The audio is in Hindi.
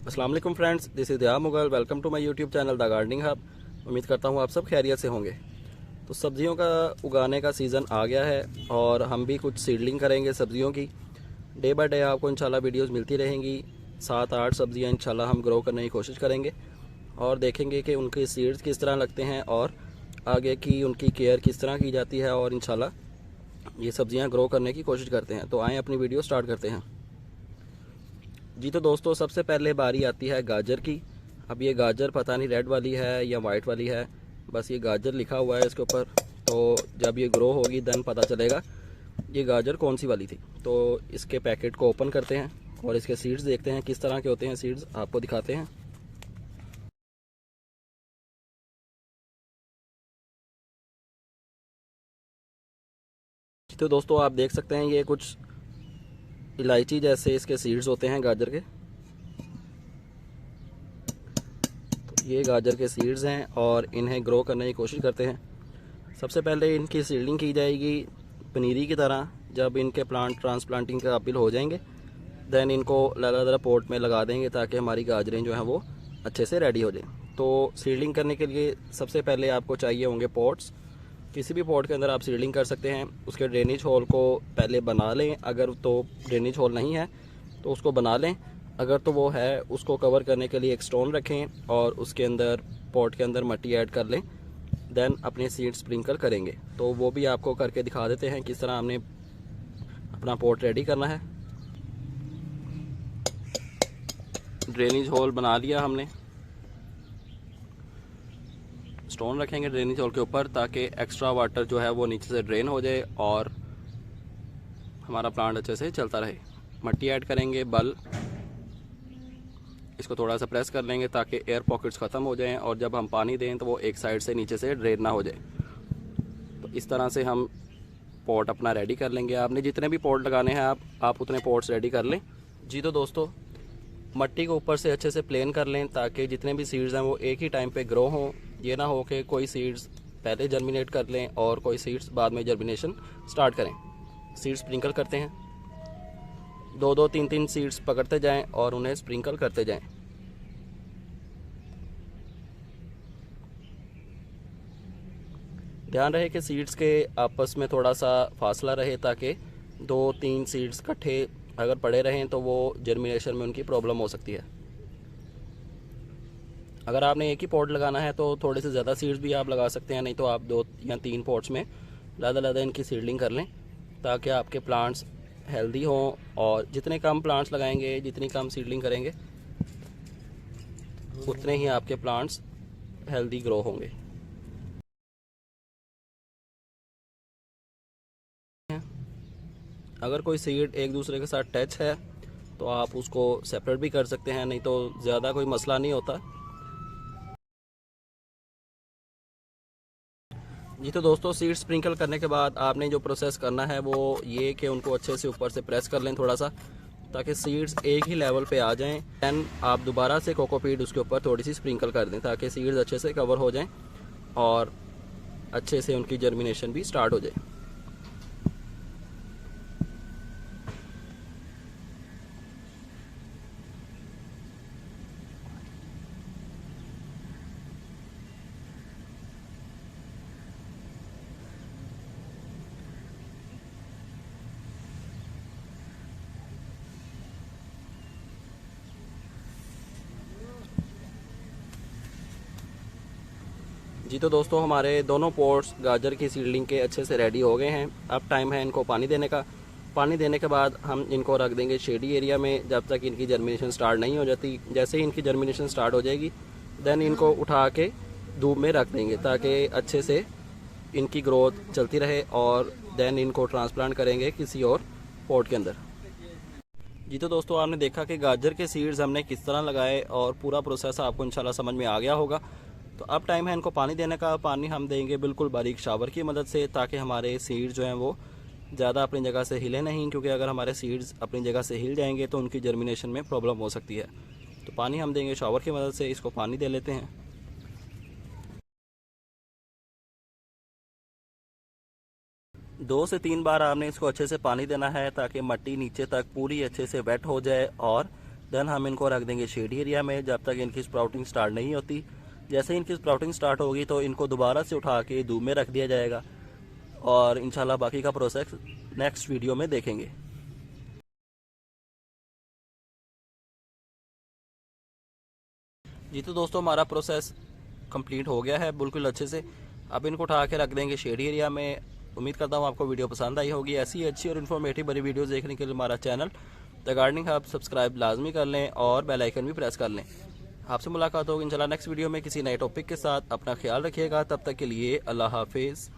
अस्सलाम वालेकुम friends, this is Diya Mughal. Welcome to my YouTube channel the gardening hub. उम्मीद करता हूँ आप सब खैरियत से होंगे। तो सब्जियों का उगाने का सीज़न आ गया है और हम भी कुछ सीडलिंग करेंगे सब्जियों की। डे बाय डे आपको इंशाल्लाह वीडियोस मिलती रहेंगी। 7-8 सब्जियाँ इंशाल्लाह हम ग्रो करने की कोशिश करेंगे और देखेंगे कि उनके सीड्स किस तरह लगते हैं और आगे की उनकी केयर किस तरह की जाती है और इंशाल्लाह ये सब्जियाँ ग्रो करने की कोशिश करते हैं। तो आएँ अपनी वीडियो स्टार्ट करते हैं। जी तो दोस्तों, सबसे पहले बारी आती है गाजर की। अब ये गाजर पता नहीं रेड वाली है या वाइट वाली है, बस ये गाजर लिखा हुआ है इसके ऊपर। तो जब ये ग्रो होगी देन पता चलेगा ये गाजर कौन सी वाली थी। तो इसके पैकेट को ओपन करते हैं और इसके सीड्स देखते हैं किस तरह के होते हैं। सीड्स आपको दिखाते हैं। तो दोस्तों, आप देख सकते हैं ये कुछ इलायची जैसे इसके सीड्स होते हैं गाजर के। ये गाजर के सीड्स हैं और इन्हें ग्रो करने की कोशिश करते हैं। सबसे पहले इनकी सीडलिंग की जाएगी पनीरी की तरह। जब इनके प्लांट ट्रांसप्लांटिंग के काबिल हो जाएंगे देन इनको अलग-अलग पोट में लगा देंगे ताकि हमारी गाजरें जो हैं वो अच्छे से रेडी हो जाएं। तो सीडलिंग करने के लिए सबसे पहले आपको चाहिए होंगे पॉट्स। किसी भी पॉट के अंदर आप सीडलिंग कर सकते हैं। उसके ड्रेनेज होल को पहले बना लें, अगर तो ड्रेनेज होल नहीं है तो उसको बना लें, अगर तो वो है उसको कवर करने के लिए एक स्टोन रखें और उसके अंदर पॉट के अंदर मिट्टी ऐड कर लें। देन अपने सीड स्प्रिंकल करेंगे। तो वो भी आपको करके दिखा देते हैं किस तरह हमने अपना पॉट रेडी करना है। ड्रेनेज होल बना लिया हमने। स्टोन रखेंगे ड्रेनेज होल के ऊपर ताकि एक्स्ट्रा वाटर जो है वो नीचे से ड्रेन हो जाए और हमारा प्लांट अच्छे से चलता रहे। मिट्टी ऐड करेंगे, बल इसको थोड़ा सा प्रेस कर लेंगे ताकि एयर पॉकेट्स ख़त्म हो जाएं और जब हम पानी दें तो वो एक साइड से नीचे से ड्रेन ना हो जाए। तो इस तरह से हम पॉट अपना रेडी कर लेंगे। आपने जितने भी पॉट लगाने हैं आप उतने पॉट्स रेडी कर लें। जी तो दोस्तों, मिट्टी को ऊपर से अच्छे से प्लेन कर लें ताकि जितने भी सीड्स हैं वो एक ही टाइम पे ग्रो हों। ये ना हो कि कोई सीड्स पहले जर्मिनेट कर लें और कोई सीड्स बाद में जर्मिनेशन स्टार्ट करें। सीड्स स्प्रिंकल करते हैं, 2-2, 3-3 सीड्स पकड़ते जाएं और उन्हें स्प्रिंकल करते जाएं। ध्यान रहे कि सीड्स के आपस में थोड़ा सा फासला रहे ताकि 2-3 सीड्स इकट्ठे अगर पड़े रहें तो वो जर्मिनेशन में उनकी प्रॉब्लम हो सकती है। अगर आपने एक ही पॉट लगाना है तो थोड़े से ज़्यादा सीड्स भी आप लगा सकते हैं, नहीं तो आप 2 या 3 पॉट्स में ज़्यादा इनकी सीडलिंग कर लें ताकि आपके प्लांट्स हेल्दी हों। और जितने कम प्लांट्स लगाएंगे, जितनी कम सीडलिंग करेंगे, उतने ही आपके प्लांट्स हेल्दी ग्रो होंगे। अगर कोई सीड एक दूसरे के साथ टच है तो आप उसको सेपरेट भी कर सकते हैं, नहीं तो ज़्यादा कोई मसला नहीं होता। जी तो दोस्तों, सीड स्प्रिंकल करने के बाद आपने जो प्रोसेस करना है वो ये कि उनको अच्छे से ऊपर से प्रेस कर लें थोड़ा सा ताकि सीड्स एक ही लेवल पे आ जाएं। दैन आप दोबारा से कोकोपीट उसके ऊपर थोड़ी सी स्प्रिंकल कर दें ताकि सीड्स अच्छे से कवर हो जाएं और अच्छे से उनकी जर्मिनेशन भी स्टार्ट हो जाए। जी तो दोस्तों, हमारे दोनों पॉट्स गाजर की सीडलिंग के अच्छे से रेडी हो गए हैं। अब टाइम है इनको पानी देने का। पानी देने के बाद हम इनको रख देंगे शेडी एरिया में जब तक इनकी जर्मिनेशन स्टार्ट नहीं हो जाती। जैसे ही इनकी जर्मिनेशन स्टार्ट हो जाएगी देन इनको उठा के धूप में रख देंगे ताकि अच्छे से इनकी ग्रोथ चलती रहे और देन इनको ट्रांसप्लांट करेंगे किसी और पॉट के अंदर। जी तो दोस्तों, आपने देखा कि गाजर के सीड्स हमने किस तरह लगाए और पूरा प्रोसेस आपको इंशाल्लाह समझ में आ गया होगा। तो अब टाइम है इनको पानी देने का। पानी हम देंगे बिल्कुल बारीक शावर की मदद से ताकि हमारे सीड्स जो हैं वो ज़्यादा अपनी जगह से हिले नहीं, क्योंकि अगर हमारे सीड्स अपनी जगह से हिल जाएंगे तो उनकी जर्मिनेशन में प्रॉब्लम हो सकती है। तो पानी हम देंगे शावर की मदद से। इसको पानी दे लेते हैं। 2 से 3 बार आपने इसको अच्छे से पानी देना है ताकि मिट्टी नीचे तक पूरी अच्छे से वेट हो जाए और देन हम इनको रख देंगे शेड एरिया में जब तक इनकी स्प्राउटिंग स्टार्ट नहीं होती। जैसे इनकी स्प्राउटिंग स्टार्ट होगी तो इनको दोबारा से उठा के धूप में रख दिया जाएगा और इंशाल्लाह बाकी का प्रोसेस नेक्स्ट वीडियो में देखेंगे। जी तो दोस्तों हमारा प्रोसेस कंप्लीट हो गया है बिल्कुल अच्छे से। अब इनको उठा के रख देंगे शेड एरिया में। उम्मीद करता हूँ आपको वीडियो पसंद आई होगी। ऐसी अच्छी और इन्फॉर्मेटिव बड़ी वीडियोस देखने के लिए हमारा channel the gardening hub subscribe लाजमी कर लें और बेल आइकन भी प्रेस कर लें। आपसे मुलाकात होगी इंशाल्लाह नेक्स्ट वीडियो में किसी नए टॉपिक के साथ। अपना ख्याल रखिएगा, तब तक के लिए अल्लाह हाफिज़।